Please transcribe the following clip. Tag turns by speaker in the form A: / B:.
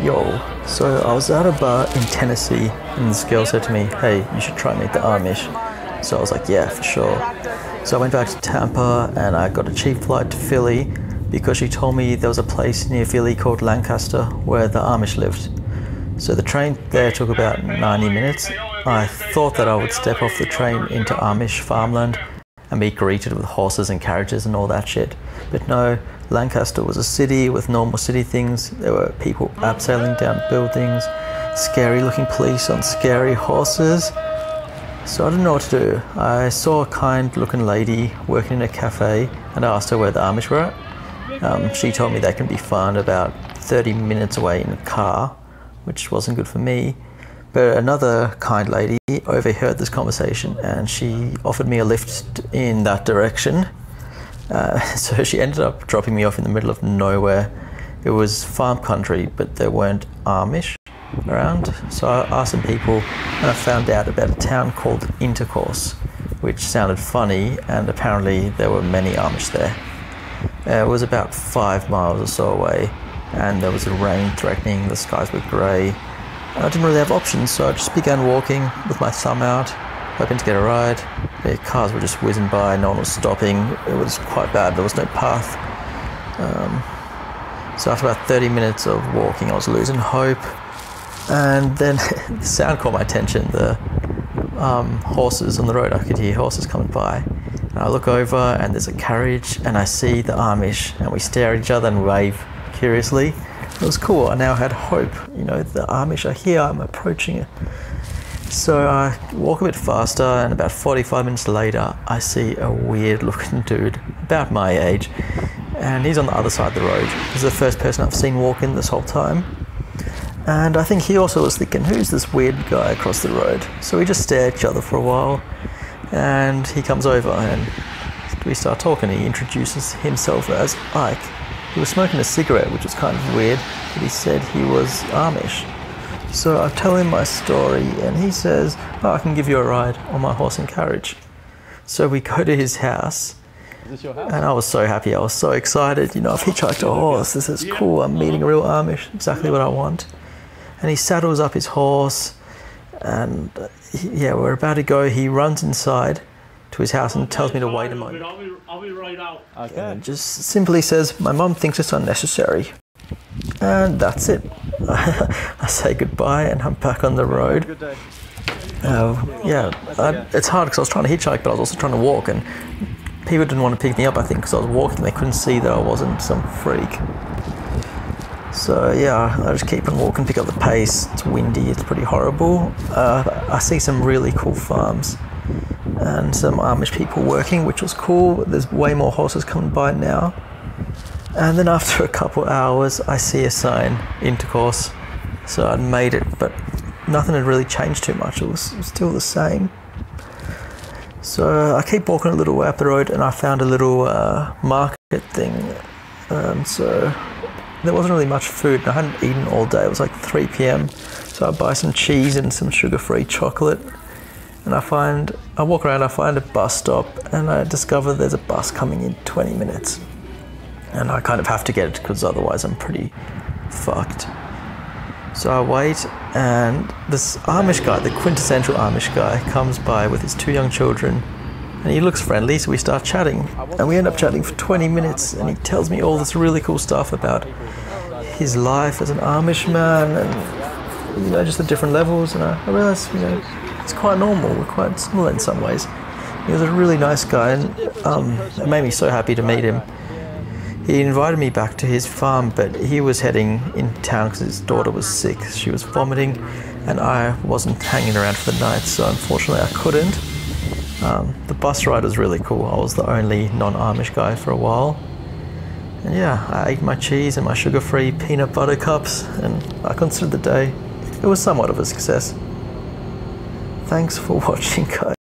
A: Yo, so I was at a bar in Tennessee and this girl said to me, hey, you should try and meet the Amish. So I was like, yeah, for sure. So I went back to Tampa and I got a cheap flight to Philly because she told me there was a place near Philly called Lancaster where the Amish lived. So the train there took about 90 minutes. I thought that I would step off the train into Amish farmland and be greeted with horses and carriages and all that shit. But no, Lancaster was a city with normal city things. There were people abseiling down buildings, scary looking police on scary horses. So I didn't know what to do. I saw a kind looking lady working in a cafe and I asked her where the Amish were at. She told me they can be found about 30 minutes away in a car, which wasn't good for me. But another kind lady overheard this conversation and she offered me a lift in that direction. So she ended up dropping me off in the middle of nowhere. It was farm country, but there weren't Amish around. So I asked some people and I found out about a town called Intercourse, which sounded funny, and apparently there were many Amish there. It was about 5 miles or so away and there was rain threatening, the skies were grey. I didn't really have options, so I just began walking with my thumb out, hoping to get a ride. The cars were just whizzing by, no one was stopping. It was quite bad, there was no path. So after about 30 minutes of walking, I was losing hope. And then the sound caught my attention, the horses on the road. I could hear horses coming by. And I look over and there's a carriage and I see the Amish and we stare at each other and wave curiously. It was cool. I now had hope. You know, the Amish are here, I'm approaching it. So I walk a bit faster and about 45 minutes later, I see a weird looking dude, about my age, and he's on the other side of the road. He's the first person I've seen walking this whole time. And I think he also was thinking, who's this weird guy across the road? So we just stare at each other for a while and he comes over and we start talking. He introduces himself as Ike. He was smoking a cigarette, which was kind of weird, but he said he was Amish. So I tell him my story and he says, oh, I can give you a ride on my horse and carriage. So we go to his house.
B: Is this your house?
A: And I was so happy, I was so excited. You know, I've hitchhiked a horse, this is cool, I'm meeting a real Amish, exactly what I want. And he saddles up his horse and yeah, we're about to go. He runs inside to his house and tells me to wait a moment.
B: I'll be right out. Okay.
A: And just simply says, my mum thinks it's unnecessary. And that's it. I say goodbye and I'm back on the road.
B: Good day.
A: It's hard because I was trying to hitchhike, but I was also trying to walk, and people didn't want to pick me up, I think, because I was walking. They couldn't see that I wasn't some freak. So yeah, I just keep on walking, pick up the pace. It's windy, it's pretty horrible. I see some really cool farms and some Amish people working, which was cool. There's way more horses coming by now. And then after a couple hours, I see a sign, Intercourse. So I'd made it, but nothing had really changed too much. It was still the same. So I keep walking a little way up the road and I found a little market thing. So there wasn't really much food and I hadn't eaten all day. It was like 3 p.m. So I buy some cheese and some sugar-free chocolate. And I walk around, I find a bus stop and I discover there's a bus coming in 20 minutes. And I kind of have to get it because otherwise I'm pretty fucked. So I wait and this Amish guy, the quintessential Amish guy, comes by with his 2 young children and he looks friendly, so we start chatting. And we end up chatting for 20 minutes and he tells me all this really cool stuff about his life as an Amish man and, you know, just the different levels. And I realized, you know, it's quite normal, we're quite similar in some ways. He was a really nice guy and it made me so happy to meet him. He invited me back to his farm, but he was heading into town because his daughter was sick. She was vomiting and I wasn't hanging around for the night, so unfortunately I couldn't. The bus ride was really cool. I was the only non-Amish guy for a while. And yeah, I ate my cheese and my sugar-free peanut butter cups and I considered the day, it was somewhat of a success. Thanks for watching, guys.